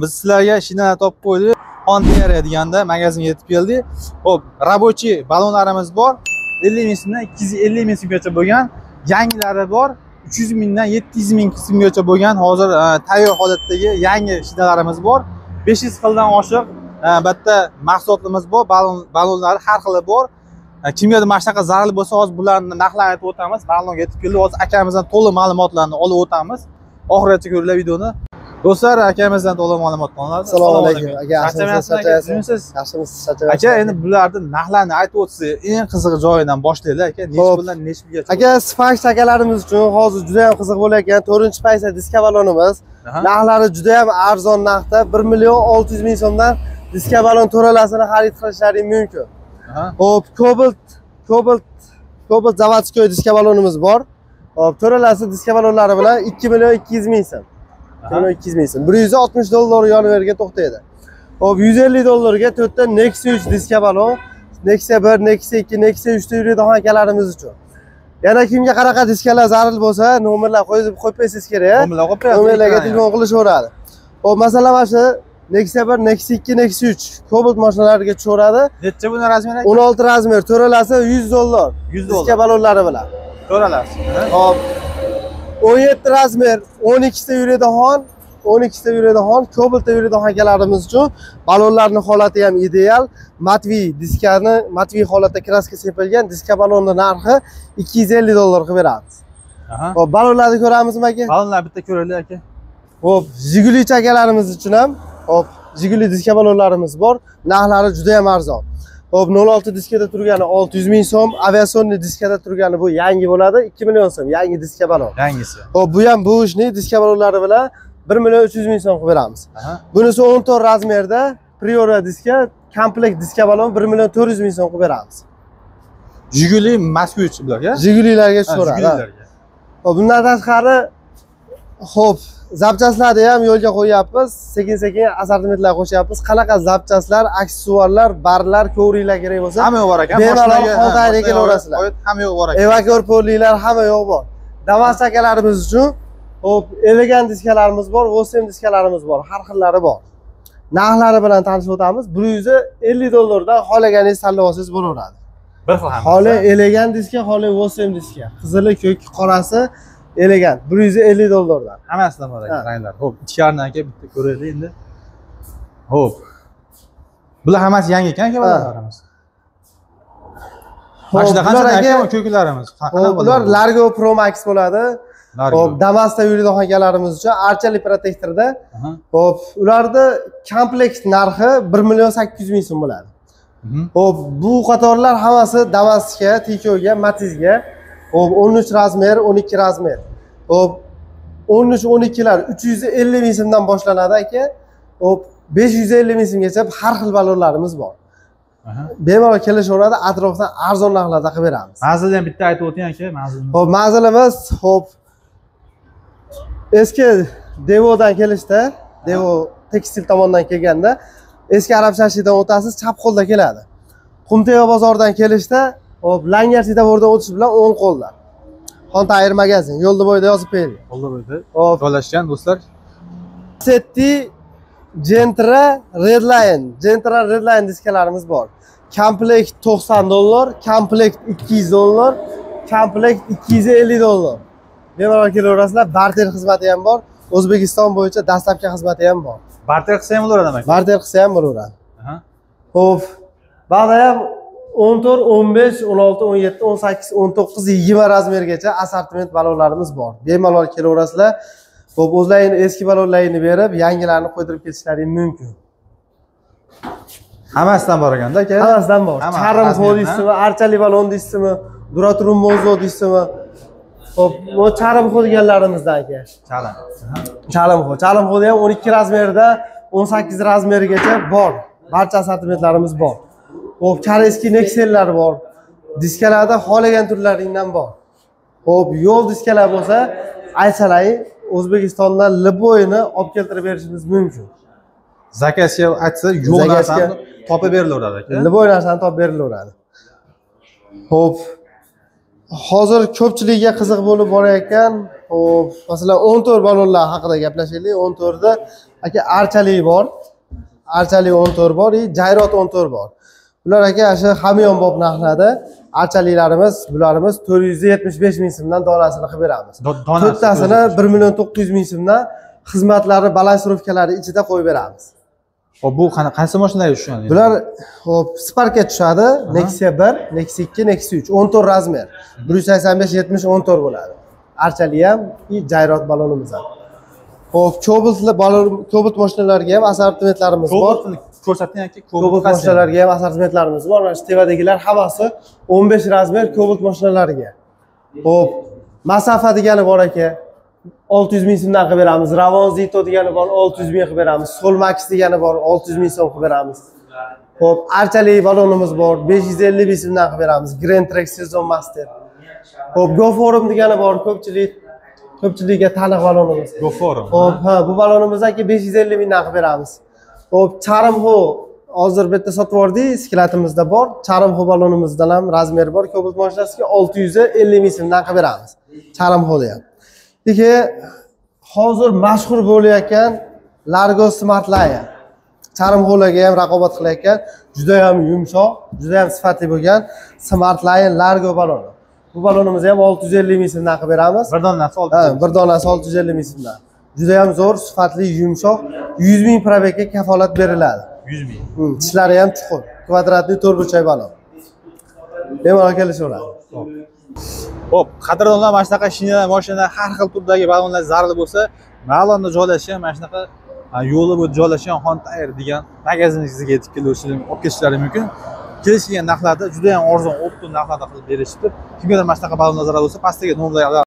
Biz sizlarga shinalar topib qo'ydik. Xontiara deganda magazinga yetib keldik. Xo'p, rабочий balonlarimiz bor. 50 ming so'mdan 250 ming so'mgacha bo'lgan. Yangilari bor. 300 mingdan 700 ming so'mgacha bo'lgan. Hozir tayyor holatdagi yangi shinalarimiz bor. 500 xildan oshiq bitta mahsulotlarimiz bor. Balonlar har xili bor. Kimgadir mana shunaqa zarur bo'lsa, hozir bularni narxlarini aytib o'tamiz. Balonga yetib keldik. Hozir akamizdan to'liq ma'lumotlarni olib o'tamiz. Oxirigacha ko'ringlar videoni. Do'stlar, akamizdan to'liq ma'lumot olinadi. Assalomu alaykum. Aka, yaxshimisiz? Yaxshimisiz. Aka, endi bularni narxlarini aytib o'tsangiz, eng qiziq joyidan boshlaylik aka. Necha puldan necha pulgacha? Aka, Spark akalarimiz uchun hozir juda ham qiziq bo'layotgan 4-paysa diska balonimiz. Narxlari juda ham arzon narxda, 1 million 600 ming so'mdan diska balon to'ralasini xarid qilishlaring mumkin. Hop, Cobalt zavodskoy diska balonimiz bor. Hop, to'ralasi diska balonlari bilan 2 million 200 ming so'm. 200 ming so'm. $160 yoniverga to'xtaydi. Hop, $150 ga 4 ta Nexia 3 diska balon, Nexia 1, Nexia 2, Nexia 3 da yuradigan akalarimiz uchun. Yana kimga qanaqa diskalar zarur bo'lsa, nomerlar qo'yib qo'ysangiz kerak. Nomerlar qo'yib qo'yasiz. Nomerlarga telefon qilishaveradi. Hop, masalan, mana shu Nexia 1, Nexia 2, Nexia 3 Cobalt mashinalariga tushaveradi. Necha buni razmeri? 16 razmer, to'ralasi $100. Diska balonlari bilan. To'ralasi. Hop. 17 razmer, 12 ta yuradigan, 12 ta yuradigan, Cobaltda yuradigan akalarimiz uchun balonlarning holati ham ideal. Matviy diskani, matviy holatda kraska sepilgan diska balonning narxi $250 qilib beramiz. Hop, balonlarni ko'ramizmi aka? Balonlar bitta ko'raylik aka. Hop, Jiguli akalarimiz uchun ham, hop, Jiguli diska balonlarimiz bor. Narxlari juda ham arzon. Hop, 06 diskada turgani 600 ming so'm, aviasionniy diskada turgani bu yangi bo'ladi, 2 million so'm, yangi diska balon. Yangisi. Hop, bu ham bu ishni diska balonlari bilan 1 million 300 ming so'm qilib beramiz. Bunisi 14 razmerda, Priora diska, komplekt diska balon 1 million 400 ming so'm qilib beramiz. Jiguli Moskvich bularga? Jigulilarga tushiradi. Hop, bundan tashqari hop, zapchastlarni ham yo'lga qo'yapmiz. Sekin-sekin assortimentlar qo'shyapmiz. Qanaqa zapchastlar, aksessuarlar, barlar, ko'riklar kerak bo'lsa, hamma yo'q bor ekan. Bemalol Xontiaraga kelaverasizlar. Hamma yo'q bor ekan. Evakor polliklar hamma yo'q bor. Damas akalarimiz uchun hop, elegant diskalarimiz bor, Vosem diskalarimiz bor, har xillari bor. Narxlari bilan tanishib o'tamiz. $150 dan xohlaganingiz tanlab olsangiz bo'laveradi. Bir xil ham. Holi elegant diska, holi Vosem diska. Qizili, ko'k, qorasi elegant. $150 dan. Hammasidan bor ekan ranglar. Xo'p, ichkaridan aka bitta ko'raylik endi. Xo'p. Bular hammasi yangi ekan aka balonlarimiz. Mana shunda qancha aka ko'klarimiz? Ular Largo Pro Max bo'ladi. Hop, Damasda yuradigan akalarimiz uchun archali protektorda. Hop, ularda komplekt narxi 1 million 800 ming so'm bo'ladi. Hop, bu qatorlar hammasi Damasga, Tikoga, Matizga. Hop, 13 razmer, 12 razmer. Hop, 13, 12lar 350 ming so'mdan boshlanadi aka. Hop, 550 ming so'mgacha har xil balonlarimiz bor. Bemalol kelishaveradi, atrofdan arzon narxlarda qilib beramiz. Manzilni ham bitta aytib o'ting aka, manzilni. Hop, manzilimiz hop eski Devodan kelishda, Devo tekstil tomondan kelganda eski Arab Shashidan o'tasiz, chap qo'lda keladi. Qumtepa bozoridan kelishda, hop, Langar svetofordan o'tish bilan o'ng qo'lda. Xontiara magazin, yo'lda bo'yida yozib qo'ying. Yo'lda bo'yida. Hop, joylashgan do'stlar. Setti Gentra Redline diskalarimiz bor. Komplekt $90, komplekt $200, komplekt $250. Bemalol kelaverasizlar, barter xizmati ham bor. O'zbekiston bo'yicha dastlabki xizmati ham bor. Barter qilsa ham bo'laveradimi? Barter qilsa ham bo'laveradi. Xo'p, ba'da ham 14, 15, 16, 17, 18, 19, 20 razmergacha assortiment balonlarimiz bor. Bemalol kelaverasizlar. Xo'p, o'zlaringni eski balonlaringni berib, yangilarni qo'ydirib ketishlaring mumkin. Hammasidan bor ekanda aka? Hammasidan bor. Charm xol deysizmi, archali balon deysizmi, Duratrum mozo deysizmi? Xo'p, bu charm xol deganlarimizdan aka. Charm xol ham 12 razmerda 18 razmergacha bor. Barcha assortimentlarimiz bor. Xo'p, Kareski Nexellar bor. Diskalarda xohlagan turlaringdan bor. Xo'p, yo'l diskalar bo'lsa, aytsalaring, O'zbekistondan Liboyni olib keltirib berishimiz mumkin. Zakasiya aytsa, yo'q narsani topib berilaveradi aka. Liboy narsani topib berilaveradi. Xo'p, hozir ko'pchilikga qiziq bo'lib borayotgan, xo'p, masalan 14 balonlar haqida gaplashaylik. 14da aka archali bor. Archali 14 bor, jayrot 14 bor. Bular aka shu hamyon bob narxlarda archalilarimiz, bularimiz 475 ming so'mdan donasini qilib beramiz. To'rttasini 1 million 900 ming so'mdan xizmatlari, balansirovkalari ichida qo'yib beramiz. Hop, bu qaysi mashinalarga tushadi? Bular hop Spark'ga tushadi. Nexia 1, Nexia 2, Nexia 3, 14 razmer. 185 70 14 bo'ladi. Archali ham, jayrot balonimiz ham. Hop, Cobalt mashinalarga ham assortimentlarimiz bor. Ko'rsating aka, Cobalt mashinalarga ham assortimentlarimiz bor. Mana shu tevadagilar hammasi 15 razmer Cobalt mashinalariga. Hop, masofa degani bor aka. 600 ming so'mdan qilib beramiz. Ravon Zito degani bor, 600 ming qilib beramiz. Solmax degani bor, 600 ming so'm qilib beramiz. Hop, archali balonimiz bor, 550 ming so'mdan qilib beramiz. Grand Track Season Master. Hop, Go Forum degani bor, ko'pchilikga taniq balonimiz. Go Forum. Hop, ha, bu balonimiz aka 550 mingdan qilib beramiz. Hop, Charimxo hozir bu yerda sotib yubordik, skilatimizda bor. Charimxo balonimizdan ham razmer bor. Cobalt mashinasiga 650 ming so'mdan qilib beramiz. Charimxoda ham. Lekin hozir mashhur bo'layotgan Largo Smart Line Charimxo'larga ham raqobat qilayotgan, juda ham yumshoq, juda ham sifatli bo'lgan Smart Line Largo baloni. Bu balonimizni ham 650 ming so'mdan qilib beramiz. Bir donasi 600. Ha, bir donasi 650 ming so'mdan. Juda ham zo'r, sifatli, yumshoq, 100 ming probegga kafolat beriladi. 100 ming. Tishlari ham chuqur, kvadratli to'rtburchak balon. Bemalol kelishaveradi. Hop, qadrdonlar, mana shunaqa shinalar, mashinalar, har xil turdagi balonlar zarur bo'lsa, Ma'londa joylashgan mana shunaqa yo'li bo'lib joylashgan Hontair degan magaziningizga yetib kelishingiz, olib ketishlari mumkin. Kelishgan narxlarda juda ham arzon, optim narxlarda qilib berishibdi. Kimgadir mana shunaqa balonlar zarur bo'lsa, pastdagi nomerlarga